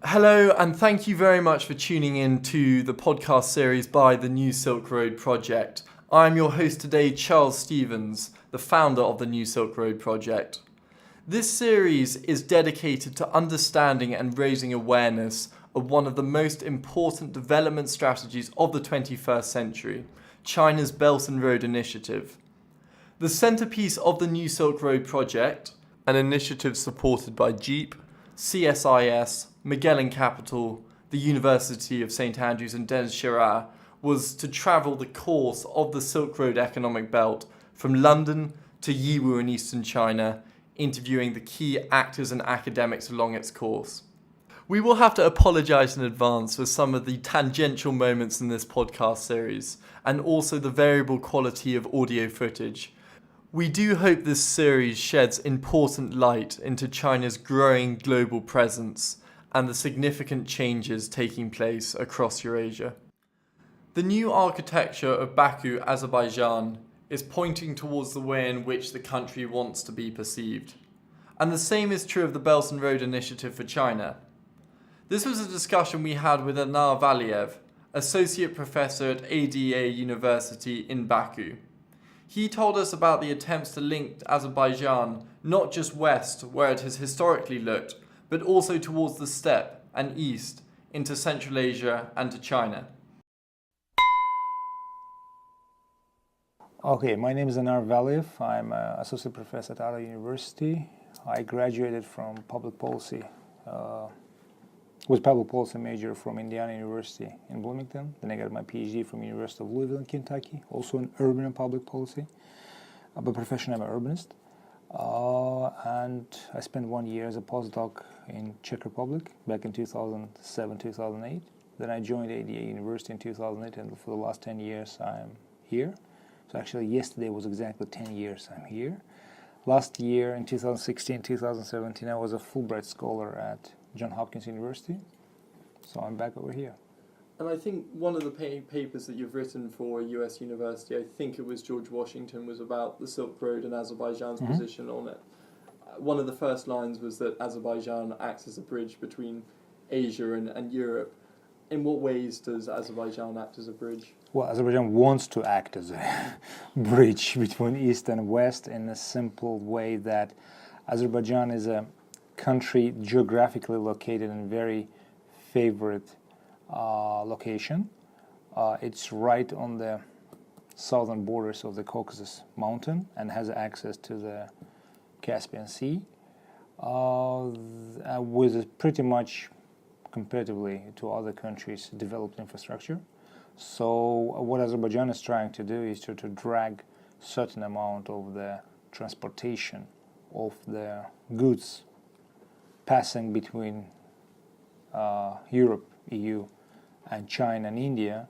Hello, and thank you very much for tuning in to the podcast series by the New Silk Road Project. I'm your host today, Charles Stevens, the founder of the New Silk Road Project. This series is dedicated to understanding and raising awareness of one of the most important development strategies of the 21st century, China's Belt and Road Initiative. The centerpiece of the New Silk Road Project, an initiative supported by Jeep, CSIS, Magellan Capital, the University of St Andrews and Shira, was to travel the course of the Silk Road economic belt from London to Yiwu in eastern China, interviewing the key actors and academics along its course. We will have to apologise in advance for some of the tangential moments in this podcast series, and also the variable quality of audio footage. We do hope this series sheds important light into China's growing global presence and the significant changes taking place across Eurasia. The new architecture of Baku, Azerbaijan, is pointing towards the way in which the country wants to be perceived. And the same is true of the Belt and Road Initiative for China. This was a discussion we had with Anar Valiyev, Associate Professor at ADA University in Baku. He told us about the attempts to link Azerbaijan not just west, where it has historically looked, but also towards the steppe and east, into Central Asia and to China. Okay, my name is Anar Valiyev. I'm an associate professor at ADA University. I graduated from public policy, was public policy major from Indiana University in Bloomington. Then I got my PhD from University of Louisville in Kentucky, also in urban and public policy. By profession, I'm an urbanist. And I spent 1 year as a postdoc in Czech Republic back in 2007-2008. Then I joined ADA University in 2008, and for the last 10 years I'm here. So actually yesterday was exactly 10 years I'm here. Last year in 2016-2017 I was a Fulbright scholar at Johns Hopkins University. So I'm back over here. And I think one of the papers that you've written for a US university, I think it was George Washington, was about the Silk Road and Azerbaijan's position on it. One of the first lines was that Azerbaijan acts as a bridge between Asia and Europe. In what ways does Azerbaijan act as a bridge? Well, Azerbaijan wants to act as a bridge between East and West in a simple way that Azerbaijan is a country geographically located in a very favorite location. It's right on the southern borders of the Caucasus Mountain and has access to the Caspian Sea with pretty much, comparatively to other countries, developed infrastructure. So what Azerbaijan is trying to do is to drag certain amount of the transportation of the goods passing between Europe, EU, and China and India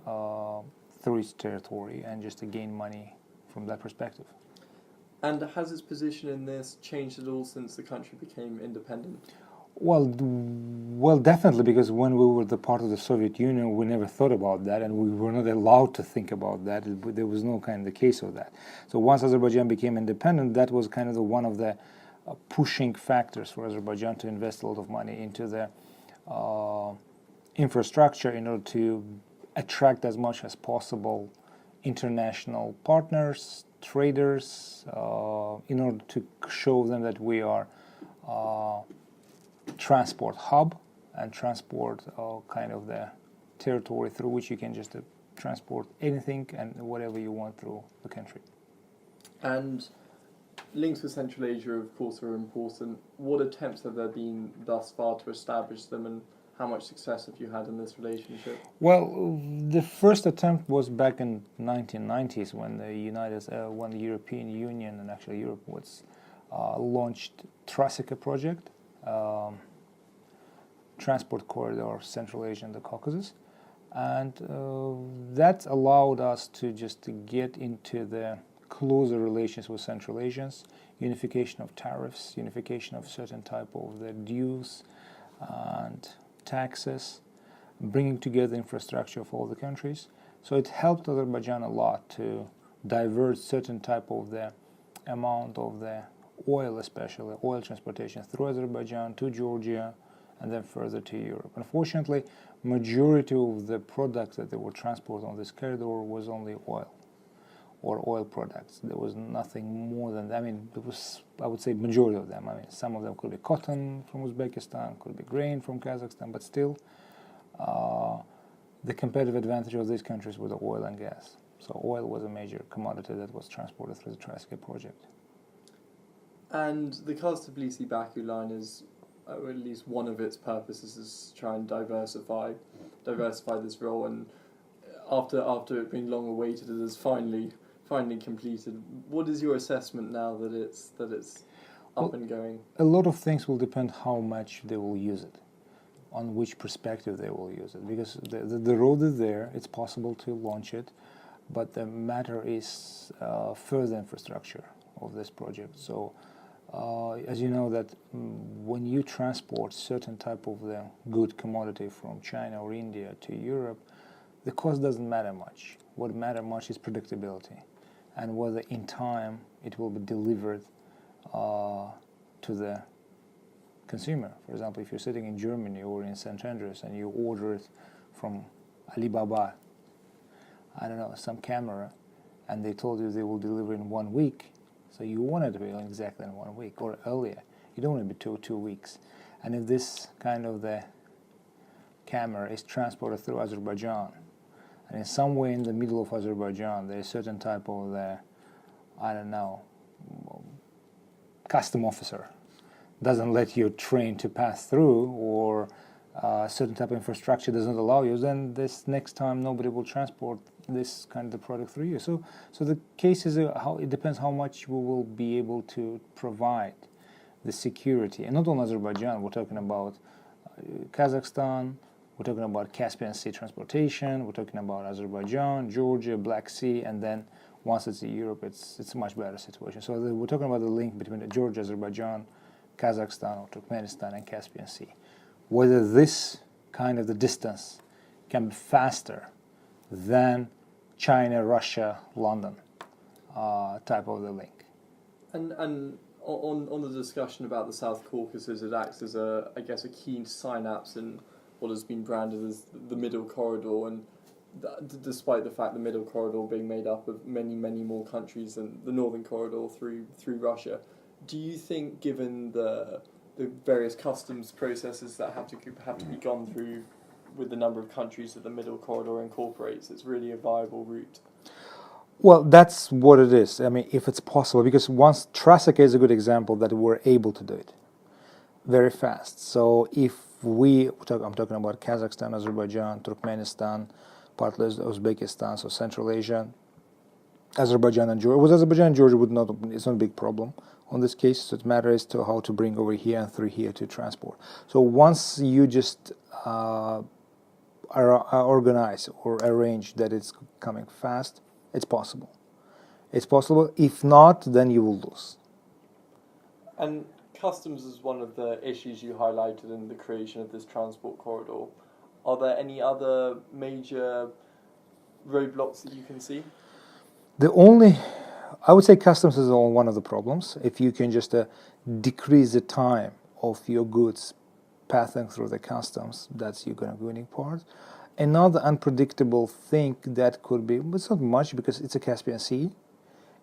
through its territory, and just to gain money from that perspective. And has its position in this changed at all since the country became independent? Well, definitely, because when we were the part of the Soviet Union, we never thought about that, and we were not allowed to think about that. There was no kind of the case of that. So once Azerbaijan became independent, that was kind of one of the pushing factors for Azerbaijan to invest a lot of money into the infrastructure in order to attract as much as possible international partners, traders, in order to show them that we are transport hub and transport kind of the territory through which you can just transport anything and whatever you want through the country. And links with Central Asia, of course, are important. What attempts have there been thus far to establish them, and how much success have you had in this relationship? Well, the first attempt was back in 1990s when the European Union and actually Europe was launched Trafficker project, transport corridor, Central Asia and the Caucasus, and that allowed us to just get into the closer relations with Central Asians, unification of tariffs, unification of certain type of the dues and taxes, bringing together infrastructure of all the countries. So it helped Azerbaijan a lot to divert certain type of the amount of the oil, especially oil transportation through Azerbaijan to Georgia and then further to Europe. Unfortunately, majority of the products that they were transported on this corridor was only oil or oil products. There was nothing more than that. I mean, there was, I would say, majority of them. I mean, some of them could be cotton from Uzbekistan, could be grain from Kazakhstan, but still, the competitive advantage of these countries was the oil and gas. So oil was a major commodity that was transported through the TRACEA project. And the Kaz-Tbilisi-Baku line is, or at least one of its purposes, is to try and diversify this role. And after it being long awaited, it is finally completed. What is your assessment now that it's up and going? A lot of things will depend how much they will use it, on which perspective they will use it. Because the road is there, it's possible to launch it, but the matter is further infrastructure of this project. So, as you know, that when you transport certain type of the good commodity from China or India to Europe, the cost doesn't matter much. What matters much is predictability, and whether in time it will be delivered to the consumer. For example, if you're sitting in Germany or in St. Andrews and you order it from Alibaba, I don't know, some camera, and they told you they will deliver in 1 week, so you want it to be exactly in 1 week or earlier. You don't want it to be two weeks. And if this kind of the camera is transported through Azerbaijan, and in some way in the middle of Azerbaijan there is certain type of the, I don't know, custom officer doesn't let your train to pass through, or certain type of infrastructure doesn't allow you, then this next time nobody will transport this kind of product through you. So the case is how it depends how much we will be able to provide the security, and not only Azerbaijan. We're talking about Kazakhstan. We're talking about Caspian Sea transportation. We're talking about Azerbaijan, Georgia, Black Sea, and then once it's in Europe, it's a much better situation. So we're talking about the link between Georgia, Azerbaijan, Kazakhstan, or Turkmenistan, and Caspian Sea. Whether this kind of the distance can be faster than China, Russia, London type of the link. And on the discussion about the South Caucasus, it acts as a key synapse in what has been branded as the Middle Corridor, and despite the fact the Middle Corridor being made up of many more countries than the Northern Corridor through Russia, do you think, given the various customs processes that have to be gone through with the number of countries that the Middle Corridor incorporates, it's really a viable route? Well, that's what it is. I mean, if it's possible, because once Trafficker is a good example that we're able to do it very fast. So if I'm talking about Kazakhstan, Azerbaijan, Turkmenistan, partly Uzbekistan, so Central Asia, Azerbaijan and Georgia. With Azerbaijan and Georgia, it's not a big problem on this case. So it matters to how to bring over here and through here to transport. So once you just organize or arrange that it's coming fast, it's possible. It's possible. If not, then you will lose. And customs is one of the issues you highlighted in the creation of this transport corridor. Are there any other major roadblocks that you can see? I would say customs is one of the problems. If you can just decrease the time of your goods passing through the customs, that's your winning part. Another unpredictable thing that could be, but it's not much because it's a Caspian Sea.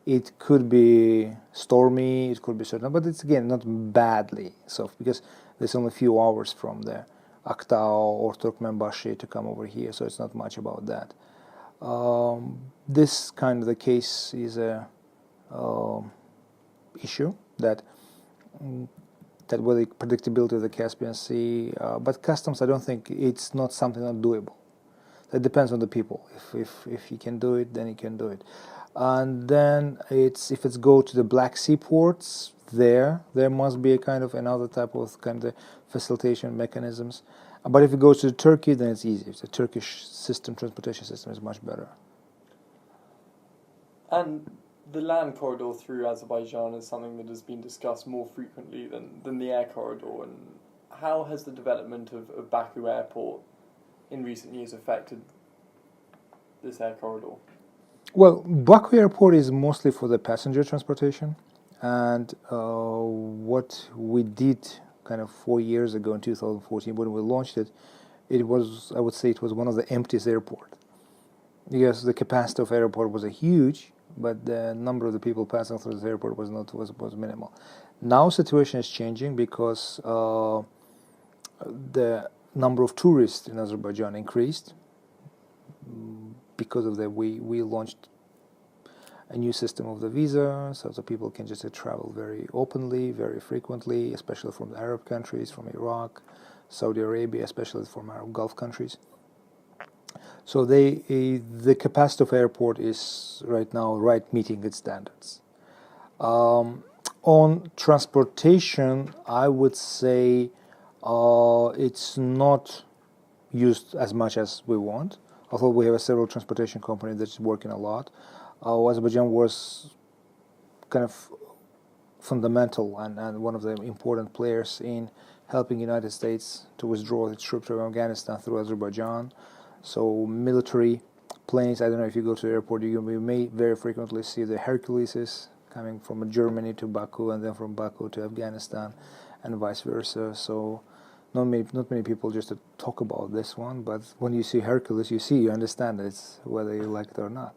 It could be stormy, it could be certain, but it's again not badly soft because there's only a few hours from the Aktau or Turkmenbashi to come over here, so it's not much about that. This kind of the case is a issue that with the predictability of the Caspian Sea, but customs, I don't think it's not something undoable. It depends on the people. If you can do it, then you can do it. And then if it's go to the Black Sea ports, there must be a kind of another type of facilitation mechanisms. But if it goes to Turkey, then it's easy. The Turkish transportation system is much better. And the land corridor through Azerbaijan is something that has been discussed more frequently than the air corridor. And how has the development of Baku Airport in recent years affected this air corridor? Well, Baku Airport is mostly for the passenger transportation, and what we did kind of 4 years ago in 2014 when we launched it, it was, I would say, it was one of the emptiest airport. Because the capacity of airport was huge, but the number of the people passing through this airport was minimal. Now situation is changing because the number of tourists in Azerbaijan increased because of that. We launched a new system of the visa, so the people can just travel very openly, very frequently, especially from the Arab countries, from Iraq, Saudi Arabia, especially from Arab Gulf countries. So the capacity of airport is right now meeting its standards. On transportation, I would say it's not used as much as we want, although we have several transportation companies that's working a lot. Azerbaijan was kind of fundamental and one of the important players in helping the United States to withdraw its troops from Afghanistan through Azerbaijan. So military planes, I don't know if you go to the airport, you may very frequently see the Herculeses coming from Germany to Baku and then from Baku to Afghanistan and vice versa. So not many people just talk about this one, but when you see Hercules, you understand it's whether you like it or not.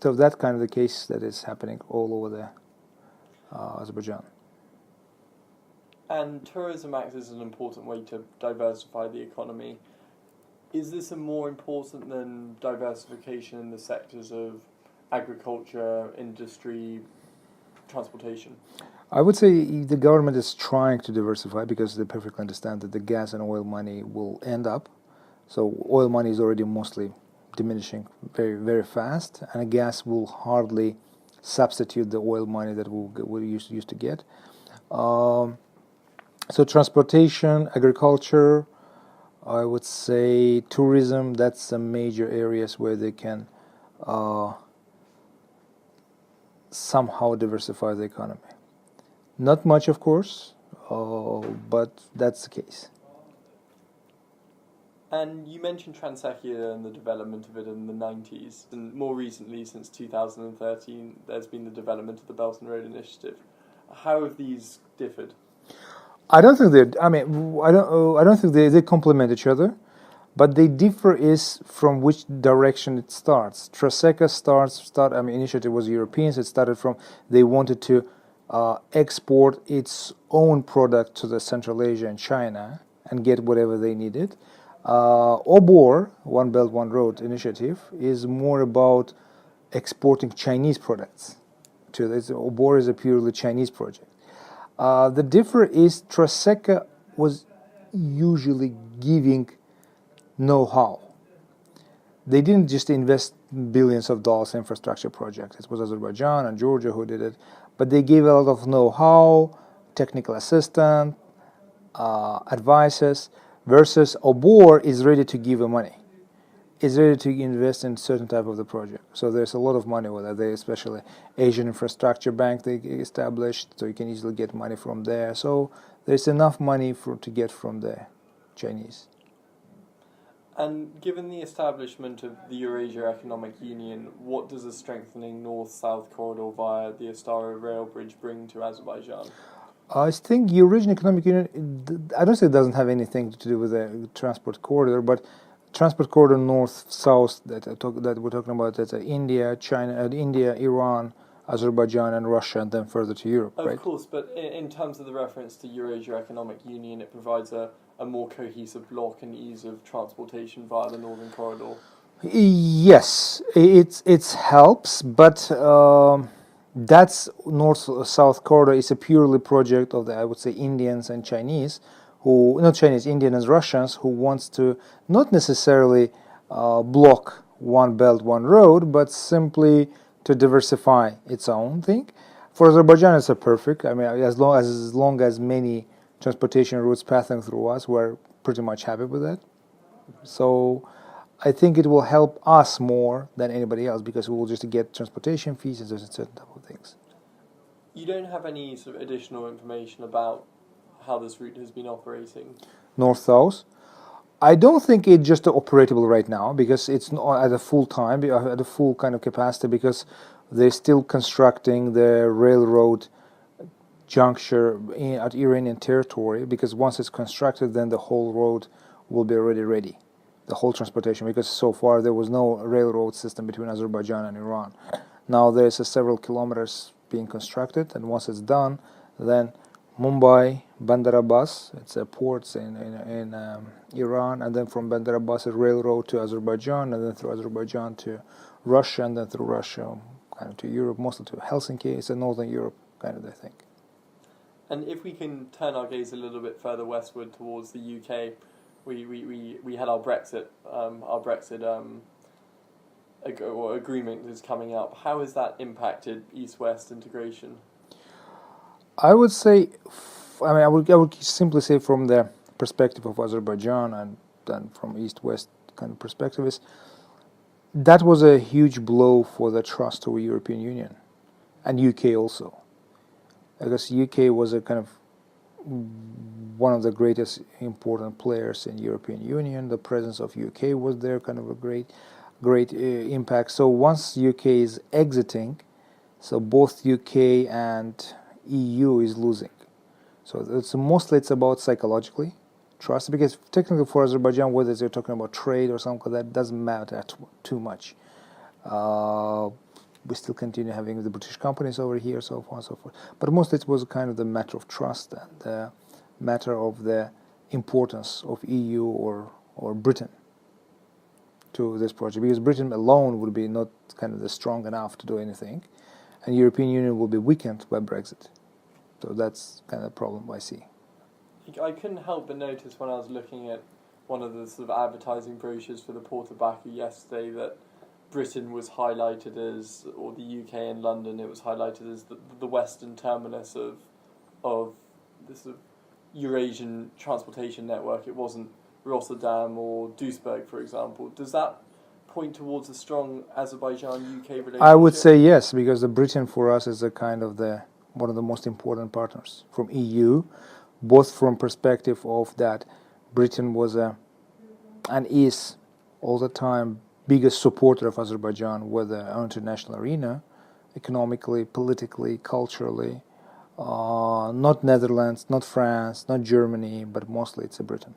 So that's kind of the case that is happening all over the Azerbaijan. And tourism acts as an important way to diversify the economy. Is this more important than diversification in the sectors of agriculture, industry, transportation? I would say the government is trying to diversify because they perfectly understand that the gas and oil money will end up. So oil money is already mostly diminishing very, very fast, and the gas will hardly substitute the oil money that we used to get. So transportation, agriculture, I would say tourism, that's some major areas where they can somehow diversify the economy. Not much, of course, but that's the case. And you mentioned TRACEA and the development of it in the 90s, and more recently, since 2013, there's been the development of the Belt and Road Initiative. How have these differed? I don't think they complement each other, but they differ is from which direction it starts. TRACEA initiative was Europeans. It started from they wanted to export its own product to the Central Asia and China and get whatever they needed. OBOR, One Belt, One Road initiative, is more about exporting Chinese products. OBOR is a purely Chinese project. The difference is TRACEA was usually giving know-how. They didn't just invest billions of dollars in infrastructure projects. It was Azerbaijan and Georgia who did it, but they gave a lot of know-how, technical assistance, advices, versus OBOR is ready to give the money. Is ready to invest in certain type of the project. So there's a lot of money with it. They especially Asian Infrastructure Bank they established, so you can easily get money from there. So there's enough money to get from the Chinese. And given the establishment of the Eurasia Economic Union, what does a strengthening North-South Corridor via the Astara rail bridge bring to Azerbaijan? I think Eurasian Economic Union, I don't say it doesn't have anything to do with the transport corridor, but transport corridor north-south that we're talking about, that's India, China, India, Iran, Azerbaijan, and Russia, and then further to Europe, right? Of course, but in terms of the reference to Eurasia Economic Union, it provides a more cohesive block and ease of transportation via the Northern Corridor. Yes, it helps, but that's North-South Corridor is a purely project of the, I would say, Indians and Chinese, Indians and Russians, who wants to not necessarily block one belt, one road, but simply to diversify its own thing. For Azerbaijan, it's a perfect. I mean, as long as many transportation routes passing through us, we're pretty much happy with that. So I think it will help us more than anybody else because we will just get transportation fees and certain type of things. You don't have any sort of additional information about how this route has been operating? North-south. I don't think it's just operable right now because it's not at a full time, at a full kind of capacity because they're still constructing the railroad juncture at Iranian territory, because once it's constructed, then the whole road will be already ready, the whole transportation, because so far there was no railroad system between Azerbaijan and Iran. Now there's several kilometers being constructed, and once it's done, then Mumbai, Bandar Abbas, it's a port in Iran, and then from Bandar Abbas a railroad to Azerbaijan, and then through Azerbaijan to Russia, and then through Russia kind of to Europe, mostly to Helsinki. It's a northern Europe kind of, I think. And if we can turn our gaze a little bit further westward towards the UK, we had our Brexit agreement is coming up. How has that impacted East-West integration? I would say, I would simply say from the perspective of Azerbaijan and then from East-West kind of perspective is that was a huge blow for the trust of the European Union and UK also. Because UK was a kind of one of the greatest important players in European Union. The presence of UK was there, kind of a great impact. So once UK is exiting, so both UK and EU is losing. So it's about psychologically trust, because technically for Azerbaijan, whether they're talking about trade or something like that, doesn't matter too much. We still continue having the British companies over here, so on and so forth. But mostly it was kind of the matter of trust and the matter of the importance of EU or Britain to this project, because Britain alone would be not kind of strong enough to do anything, and European Union will be weakened by Brexit. So that's kind of the problem I see. I couldn't help but notice when I was looking at one of the sort of advertising brochures for the Port of Baku yesterday that Britain was highlighted as, or the UK and London, it was highlighted as the western terminus of this sort of Eurasian transportation network. It wasn't Rotterdam or Duisburg, for example. Does that point towards a strong Azerbaijan-UK relationship? I would say yes, because the Britain for us is a kind of one of the most important partners from EU, both from perspective of that Britain was and is all the time biggest supporter of Azerbaijan, whether on international arena, economically, politically, culturally, not Netherlands, not France, not Germany, but mostly it's Britain.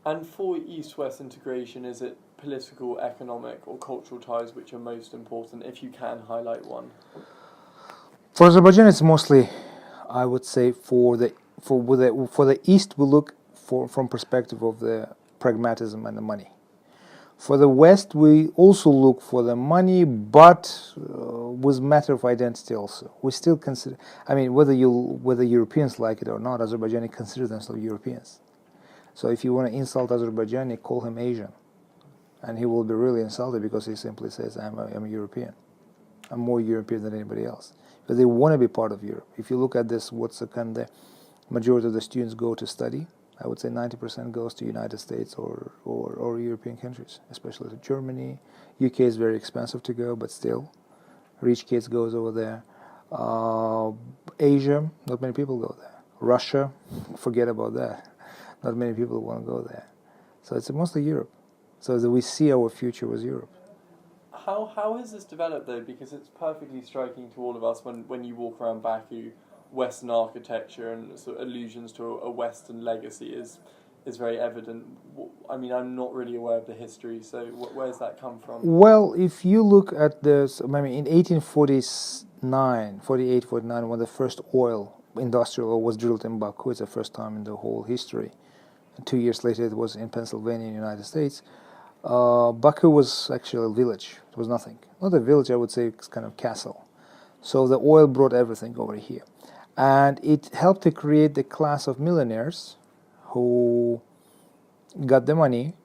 And for East-West integration, is it political, economic, or cultural ties which are most important, if you can highlight one? For Azerbaijan, it's mostly, I would say, for the East, we look from perspective of the pragmatism and the money. For the West, we also look for the money, but with matter of identity also. We still consider, whether Europeans like it or not, Azerbaijani consider themselves Europeans. So if you want to insult Azerbaijani, call him Asian, and he will be really insulted because he simply says, I'm a European. I'm more European than anybody else. But they want to be part of Europe. If you look at this, what's the kind of the majority of the students go to study, I would say 90% goes to United States or European countries, especially to Germany. UK is very expensive to go, but still, rich kids goes over there. Asia, not many people go there. Russia, forget about that. Not many people want to go there. So it's mostly Europe. So that we see our future with Europe. How has this developed though? Because it's perfectly striking to all of us when you walk around Baku. Western architecture and sort of allusions to a Western legacy is very evident. I'm not really aware of the history, so where's that come from? Well, if you look at this, in 1849, 48, 49, when the first industrial oil was drilled in Baku, it's the first time in the whole history. And 2 years later, it was in Pennsylvania, in the United States. Baku was actually a village. It was nothing. Not a village, I would say it's kind of castle. So the oil brought everything over here. And it helped to create the class of millionaires who got the money,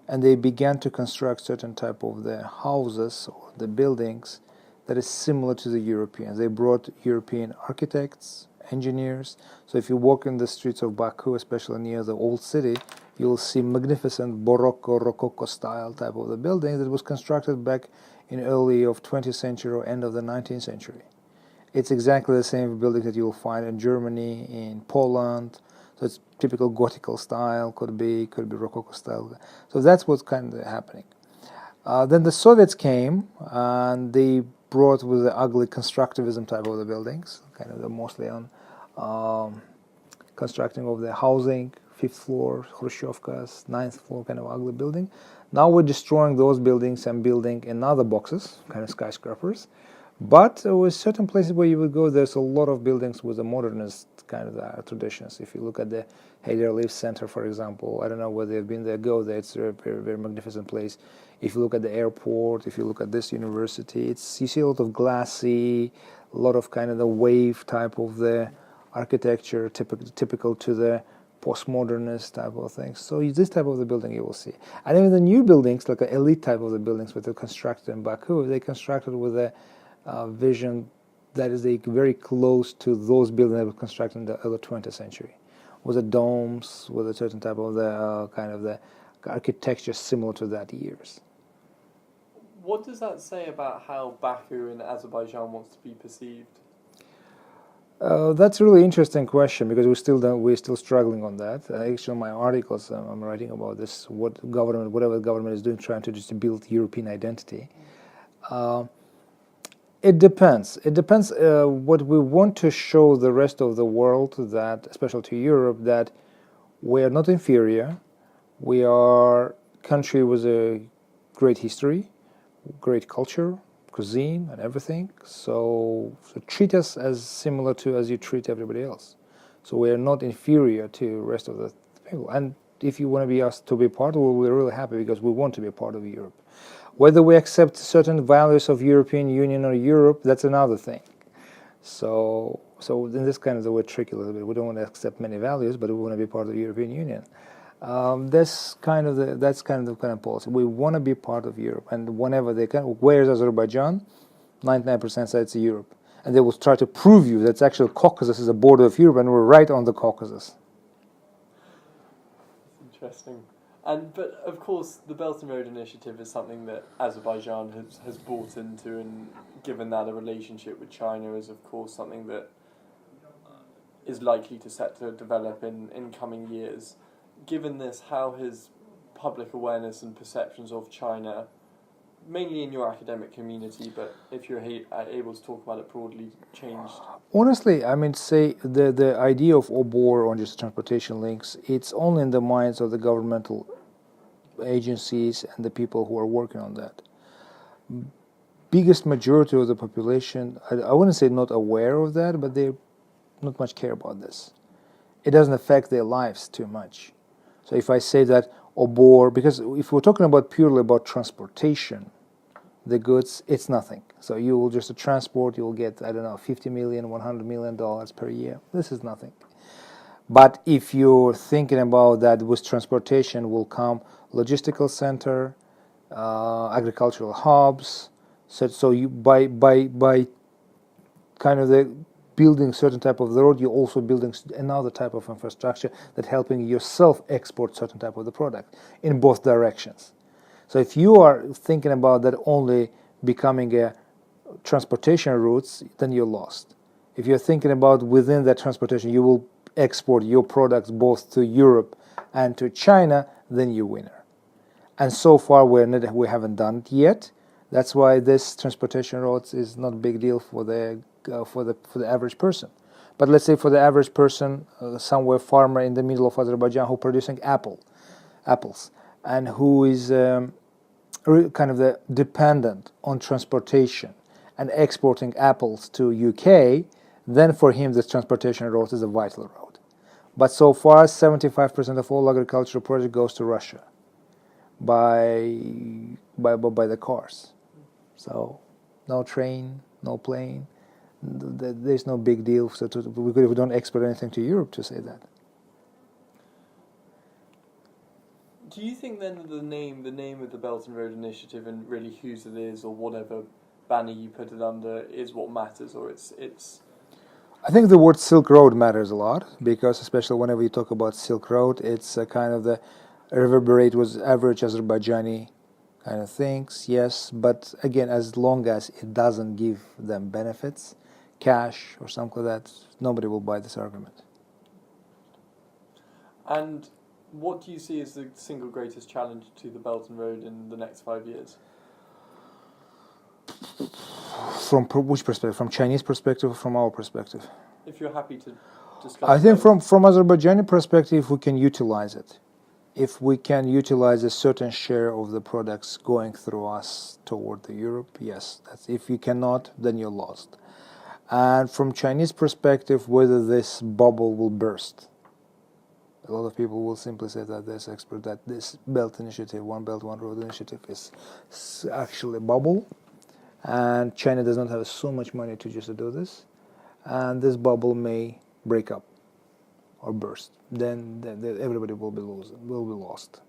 and they began to construct certain type of the houses or the buildings that is similar to the Europeans. They brought European architects, engineers. So if you walk in the streets of Baku, especially near the old city, you'll see magnificent Baroque, Rococo style type of the building that was constructed back in early of 20th century or end of the 19th century. It's exactly the same building that you'll find in Germany, in Poland. So it's typical Gothical style, could be Rococo style. So that's what's kind of happening. Then the Soviets came and they brought with the ugly constructivism type of the buildings, kind of the mostly on constructing of the housing, 5th floor, Khrushchevkas, 9th floor, kind of ugly building. Now we're destroying those buildings and building in other boxes, kind of skyscrapers. But with certain places where you would go, there's a lot of buildings with the modernist kind of traditions. If you look at the Hayder Leaf Center, for example, I don't know whether you've been there, go there. It's a very, very magnificent place. If you look at the airport, if you look at this university, you see a lot of glassy, a lot of kind of the wave type of the architecture, typical to the postmodernist type of things. So this type of the building you will see. And even the new buildings, like an elite type of the buildings that are constructed in Baku, they constructed with a vision that is very close to those buildings that were constructed in the early 20th century, with the domes, with a certain type of the kind of the architecture similar to that years. What does that say about how Baku in Azerbaijan wants to be perceived? That's a really interesting question, because we're still struggling on that. Actually, my articles I'm writing about this, whatever the government is doing, trying to just build European identity. It depends. It depends what we want to show the rest of the world, that, especially to Europe, that we are not inferior. We are a country with a great history, great culture, cuisine, and everything. So treat us as similar to as you treat everybody else. So we are not inferior to the rest of the people. And if you want to be asked to be part of it, we're really happy, because we want to be a part of Europe. Whether we accept certain values of European Union or Europe, that's another thing. So in this kind of the way, tricky a little bit. We don't want to accept many values, but we want to be part of the European Union. That's kind of the policy. We want to be part of Europe, and whenever they can. Where's Azerbaijan? 99% say it's Europe, and they will try to prove you that actually Caucasus is a border of Europe, and we're right on the Caucasus. Interesting. But of course, the Belt and Road Initiative is something that Azerbaijan has bought into, and given that a relationship with China is, of course, something that is likely to develop in coming years. Given this, how has public awareness and perceptions of China, mainly in your academic community, but if you're able to talk about it broadly, changed? Honestly, I mean, say the idea of OBOR, on just transportation links, it's only in the minds of the governmental agencies and the people who are working on that. Biggest majority of the population, I wouldn't say not aware of that, but they not much care about this. It doesn't affect their lives too much. So if I say that OBOR, because if we're talking about purely about transportation, the goods, it's nothing. So you will just transport, you will get, I don't know, $50 million, $100 million per year. This is nothing. But if you're thinking about that with transportation will come logistical center, agricultural hubs, so you by kind of the building certain type of the road, you're also building another type of infrastructure that helping yourself export certain type of the product in both directions. So if you are thinking about that only becoming a transportation routes, then you're lost. If you're thinking about within that transportation, you will export your products both to Europe and to China, then you're winner. And so far we haven't done it yet. That's why this transportation routes is not a big deal for the average person. But let's say for the average person, somewhere farmer in the middle of Azerbaijan who producing apples, and who is kind of the dependent on transportation and exporting apples to UK, then for him this transportation route is a vital road. But so far, 75% of all agricultural produce goes to Russia by the cars. So no train, no plane. There's no big deal. So we don't export anything to Europe to say that. Do you think then that the name of the Belt and Road Initiative, and really whose it is or whatever banner you put it under, is what matters, or it's? I think the word Silk Road matters a lot, because especially whenever you talk about Silk Road, it's a kind of the reverberate with average Azerbaijani kind of things, yes, but again, as long as it doesn't give them benefits, cash or something like that, nobody will buy this argument. And what do you see as the single greatest challenge to the Belt and Road in the next 5 years? which perspective? From Chinese perspective or from our perspective? If you're happy to discuss. I think from Azerbaijani perspective, we can utilize it. If we can utilize a certain share of the products going through us toward the Europe, yes. If you cannot, then you're lost. And from Chinese perspective, whether this bubble will burst. A lot of people will simply say that this Belt Initiative, One Belt, One Road Initiative is actually a bubble. And China does not have so much money to just do this. And this bubble may break up or burst. Then everybody will be lost.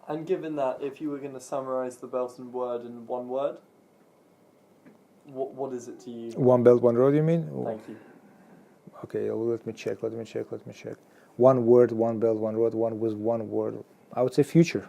And given that, if you were going to summarize the Belt and Road in one word, what is it to you? One Belt, One Road, you mean? Thank you. Okay, let me check. One word, one belt, one road, one with one word. I would say future.